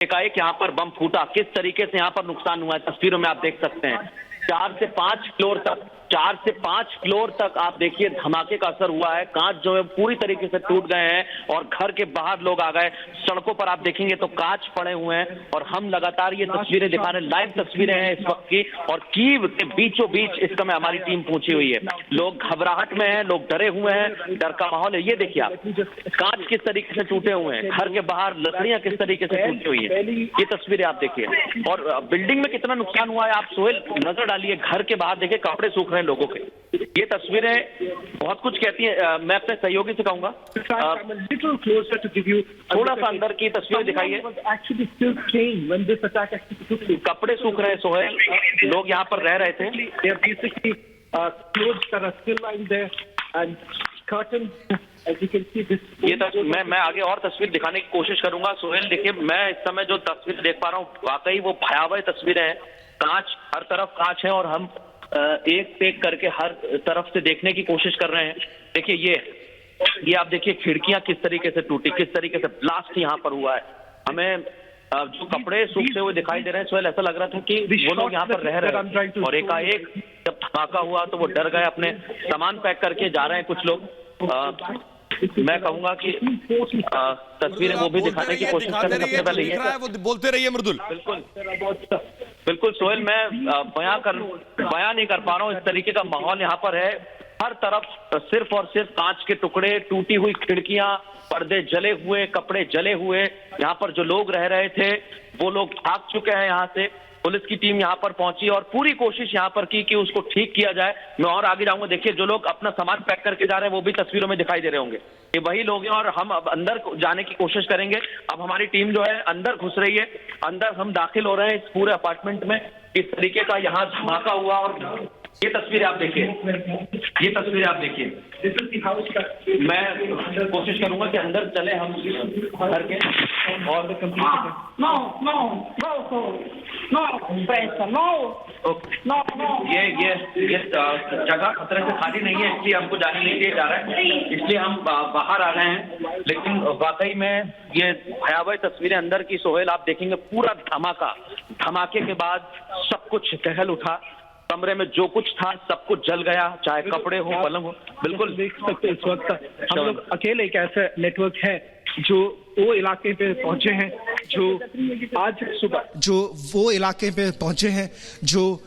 एकाएक यहाँ पर बम फूटा, किस तरीके से यहाँ पर नुकसान हुआ है तस्वीरों में आप देख सकते हैं। 4 से 5 फ्लोर तक आप देखिए धमाके का असर हुआ है। कांच जो है पूरी तरीके से टूट गए हैं और घर के बाहर लोग आ गए। सड़कों पर आप देखेंगे तो कांच पड़े हुए हैं और हम लगातार ये तस्वीरें दिखा रहे हैं, लाइव तस्वीरें हैं इस वक्त की। और कीव के बीचों बीच इस समय हमारी टीम पहुंची हुई है। लोग घबराहट में हैं, लोग डरे हुए हैं, डर का माहौल है। ये देखिए आप, कांच किस तरीके से टूटे हुए हैं, घर के बाहर लकड़ियां किस तरीके से टूटी हुई हैं, ये तस्वीरें आप देखिए। और बिल्डिंग में कितना नुकसान हुआ है आप सोहेल नजर डालिए। घर के बाहर देखिए कपड़े सूख रहे हैं लोगों के। ये तस्वीरें बहुत कुछ कहती हैं। मैं अपने सहयोगी से कहूंगा थोड़ा सा अंदर की तस्वीरें दिखाइए। कपड़े सूख रहे हैं सोहेल, लोग यहाँ पर रह रहे थे। ये मैं आगे और तस्वीर दिखाने की कोशिश करूंगा सोहेल। देखिए मैं इस समय जो तस्वीर देख पा रहा हूँ वाकई वो भयावह तस्वीरें हैं। कांच, हर तरफ कांच है और हम एक करके हर तरफ से देखने की कोशिश कर रहे हैं। देखिए ये आप देखिए खिड़कियां किस तरीके से टूटी, किस तरीके से ब्लास्ट यहाँ पर हुआ है। हमें जो कपड़े सूखते हुए दिखाई दे रहे हैं सोहेल, ऐसा लग रहा था कि वो लोग यहाँ पर रह रहे हैं और एकाएक जब धमाका हुआ तो वो डर गए, अपने सामान पैक करके जा रहे हैं कुछ लोग। मैं कहूंगा कि तस्वीरें वो भी दिखाने की कोशिश करें। सबसे पहले ये वो बोलते रहिए मृदुल। बिल्कुल सोहेल, मैं बयां नहीं कर पा रहा हूँ। इस तरीके का माहौल यहाँ पर है, हर तरफ सिर्फ और सिर्फ कांच के टुकड़े, टूटी हुई खिड़कियां, पर्दे जले हुए, कपड़े जले हुए। यहाँ पर जो लोग रह रहे थे वो लोग भाग चुके हैं यहाँ से। पुलिस की टीम यहाँ पर पहुंची और पूरी कोशिश यहाँ पर की कि उसको ठीक किया जाए। मैं और आगे जाऊंगा। देखिए जो लोग अपना सामान पैक करके जा रहे हैं वो भी तस्वीरों में दिखाई दे रहे होंगे। ये वही लोग हैं और हम अब अंदर जाने की कोशिश करेंगे। अब हमारी टीम जो है अंदर घुस रही है, अंदर हम दाखिल हो रहे हैं इस पूरे अपार्टमेंट में। इस तरीके का यहाँ धमाका हुआ और ये तस्वीरें आप देखिए, ये तस्वीरें आप देखिए। मैं कोशिश करूंगा कि अंदर चले हम घर के और ये जगह खतरे से खाली नहीं है, इसलिए हमको जाने नहीं दिया जा रहा है, इसलिए हम बाहर आ गए हैं। लेकिन वाकई में ये भयावह तस्वीरें अंदर की सोहेल आप देखेंगे। पूरा धमाका, धमाके के बाद सब कुछ दहल उठा। कमरे में जो कुछ था सब कुछ जल गया, चाहे कपड़े हो, पलंग हो। बिल्कुल देख सकते हैं इस वक्त हम लोग अकेले एक ऐसा नेटवर्क है जो वो इलाके पे पहुंचे हैं, जो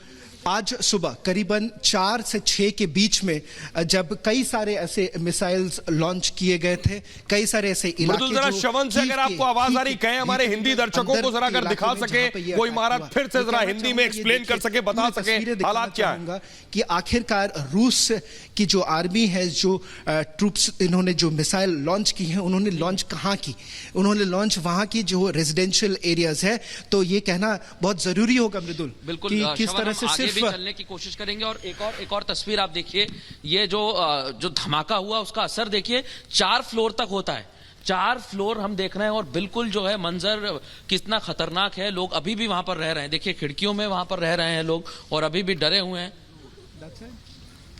आज सुबह करीबन 4 से 6 के बीच में जब कई सारे ऐसे मिसाइल्स लॉन्च किए गए थे, कई सारे ऐसे इलाके जरा श्रवण से अगर आपको आवाज आ रही कहें हमारे हिंदी दर्शकों को जरा अगर दिखा सके, कोई इमारत फिर से जरा हिंदी में एक्सप्लेन कर सके, बता सके हालात क्या है कि आखिरकार रूस की जो आर्मी है, जो ट्रूप्स इन्होंने जो मिसाइल लॉन्च की है, उन्होंने लॉन्च कहाँ की? उन्होंने लॉन्च वहां की जो रेजिडेंशियल एरियाज है। तो ये कहना बहुत जरूरी होगा मृदुल, बिल्कुल किस तरह से सिर्फ भी चलने की कोशिश करेंगे। और एक और तस्वीर आप देखिए, ये जो धमाका हुआ उसका असर देखिए 4 फ्लोर तक होता है। 4 फ्लोर हम देख रहे हैं और बिल्कुल जो है मंजर कितना खतरनाक है। लोग अभी भी वहां पर रह रहे हैं, देखिए खिड़कियों में वहां पर रह रहे हैं लोग और अभी भी डरे हुए हैं।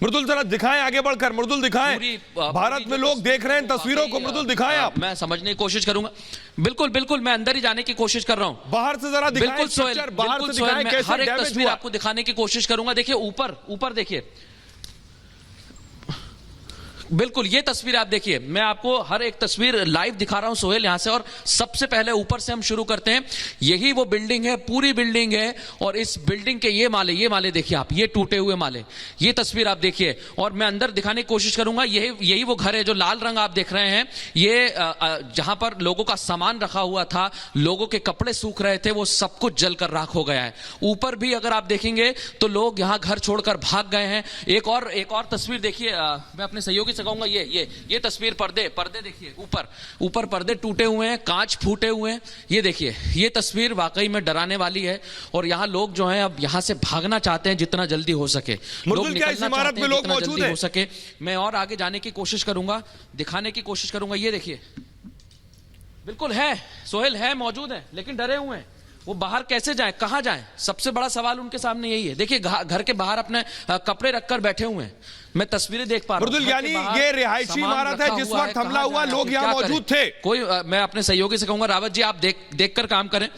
मृदुल जरा दिखाएं, आगे बढ़कर मृदुल दिखाएं। भारत में लोग देख रहे हैं तस्वीरों को, मृदुल दिखाएं आप। मैं समझने की कोशिश करूंगा। बिल्कुल मैं अंदर ही जाने की कोशिश कर रहा हूं। बाहर से जरा दिखाएं। बिल्कुल सोहेल, बाहर से दिखाएं कैसे हर एक डैमेज तस्वीर हुआ। आपको दिखाने की कोशिश करूंगा। देखिए ऊपर देखिए, बिल्कुल ये तस्वीर आप देखिए। मैं आपको हर एक तस्वीर लाइव दिखा रहा हूं सोहेल यहां से। और सबसे पहले ऊपर से हम शुरू करते हैं। यही वो बिल्डिंग है, पूरी बिल्डिंग है और इस बिल्डिंग के ये माले देखिए आप, ये टूटे हुए माले, ये तस्वीर आप देखिए। और मैं अंदर दिखाने की कोशिश करूंगा। यही वो घर है जो लाल रंग आप देख रहे हैं। ये जहां पर लोगों का सामान रखा हुआ था, लोगों के कपड़े सूख रहे थे, वो सब कुछ जलकर राख हो गया है। ऊपर भी अगर आप देखेंगे तो लोग यहां घर छोड़कर भाग गए हैं। एक और तस्वीर देखिए, मैं अपने सहयोगी से कहूंगा ये तस्वीर, पर्दे देखिए, ऊपर पर्दे टूटे हुए हैं, कांच फूटे हुए हैं। ये देखिए, ये तस्वीर वाकई में डराने वाली है। और यहाँ लोग जो हैं अब यहाँ से भागना चाहते हैं जितना जल्दी हो सके। लोग निकलना चाहते हैं जितना जल्दी हो सके। मैं और आगे जाने की कोशिश करूंगा, दिखाने की कोशिश करूंगा। ये देखिए, बिल्कुल है सोहेल, है मौजूद है लेकिन डरे हुए हैं। वो बाहर कैसे जाएं, कहां जाएं? सबसे बड़ा सवाल उनके सामने यही है। देखिए घर के बाहर अपने कपड़े रखकर बैठे हुए हैं, मैं तस्वीरें देख पा रहा हूं। मृदुल, यानी ये रिहायशी इमारत है जिस वक्त हमला हुआ लोग यहां मौजूद थे। मैं अपने सहयोगी से कहूंगा रावत जी आप देखकर काम करें।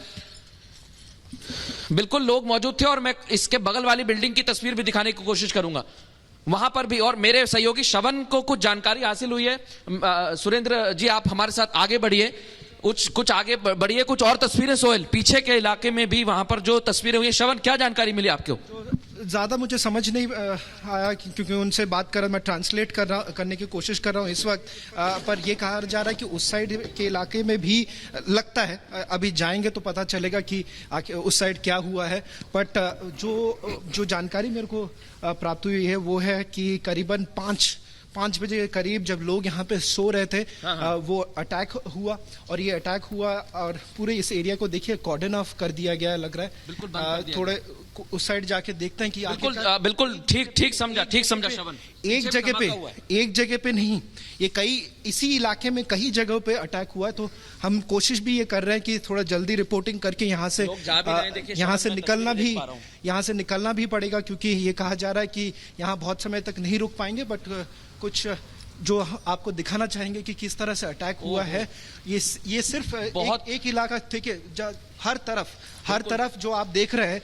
बिल्कुल लोग मौजूद थे और मैं इसके बगल वाली बिल्डिंग की तस्वीर भी दिखाने की कोशिश करूंगा, वहां पर भी। और मेरे सहयोगी श्रवण को कुछ जानकारी हासिल हुई है। सुरेंद्र जी आप हमारे साथ आगे बढ़िए, कुछ आगे बढ़िए, कुछ और तस्वीरें सोहेल पीछे के इलाके में भी वहां पर जो तस्वीरें हुई हैं। श्रवण क्या जानकारी मिली आपको? ज़्यादा मुझे समझ नहीं आया क्योंकि उनसे बात कर रहा, मैं ट्रांसलेट करने की कोशिश कर रहा हूँ इस वक्त। पर ये कहा जा रहा है कि उस साइड के इलाके में भी लगता है, अभी जाएंगे तो पता चलेगा कि उस साइड क्या हुआ है। बट जो जानकारी मेरे को प्राप्त हुई है वो है कि करीबन 5 बजे के करीब जब लोग यहाँ पे सो रहे थे, वो अटैक हुआ। और ये अटैक हुआ और पूरे इस एरिया को देखिए कॉर्डन ऑफ कर दिया गया है, लग रहा है। बिल्कुल थोड़े उस साइड जाके देखते हैं कि बिल्कुल ठीक समझा श्रवण। एक जगह पे नहीं, ये इसी इलाके में कई जगहों पे अटैक हुआ है। तो हम कोशिश भी ये कर रहे हैं कि थोड़ा जल्दी रिपोर्टिंग करके यहाँ से निकलना भी पड़ेगा, क्योंकि ये कहा जा रहा है कि यहाँ बहुत समय तक नहीं रुक पाएंगे। बट कुछ जो आपको दिखाना चाहेंगे कि किस तरह से अटैक हुआ है। ये सिर्फ एक इलाका, ठीक है, हर तरफ जो आप देख रहे हैं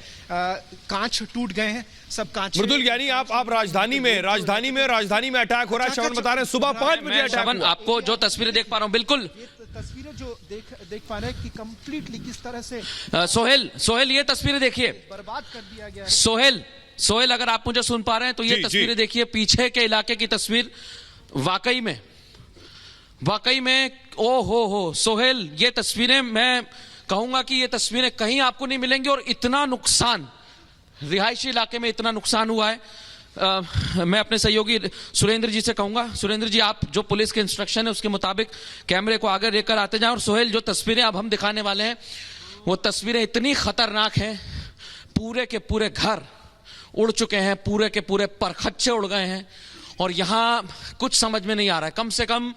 कांच टूट गए हैं, सब कांच। मृदुल, यानी आप राजधानी में अटैक हो रहा है। श्रवण बता रहे हैं सुबह 5 बजे अटैक हुआ। आपको जो तस्वीरें देख पा रहा हूं, बिल्कुल तस्वीरें जो देख पा रहे हैं कि कंप्लीटली किस तरह से सोहेल ये तस्वीरें देखिए, बर्बाद कर दिया गया है। सोहेल अगर आप मुझे सुन पा रहे हैं तो ये तस्वीरें देखिए, पीछे के इलाके की तस्वीर। वाकई में ओ हो सोहेल, ये तस्वीरें मैं कहूंगा कि ये तस्वीरें कहीं आपको नहीं मिलेंगी। और इतना नुकसान रिहायशी इलाके में, इतना नुकसान हुआ है। मैं अपने सहयोगी सुरेंद्र जी से कहूंगा, सुरेंद्र जी आप जो पुलिस के इंस्ट्रक्शन है उसके मुताबिक कैमरे को आगे लेकर आते जाएं। और सोहेल जो तस्वीरें अब हम दिखाने वाले हैं वो तस्वीरें इतनी खतरनाक हैं, पूरे के पूरे घर उड़ चुके हैं, पूरे के पूरे परखच्चे उड़ गए हैं। और यहां कुछ समझ में नहीं आ रहा है। कम से कम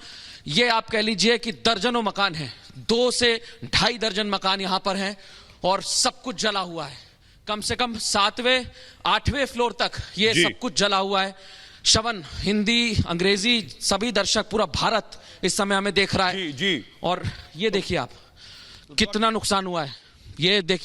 ये आप कह लीजिए कि दर्जनों मकान हैं, 2 से 2.5 दर्जन मकान यहां पर हैं और सब कुछ जला हुआ है। कम से कम 7वें 8वें फ्लोर तक ये सब कुछ जला हुआ है। श्रवण, हिंदी, अंग्रेजी सभी दर्शक, पूरा भारत इस समय हमें देख रहा है। और ये देखिए आप कितना नुकसान हुआ है, ये देखिए।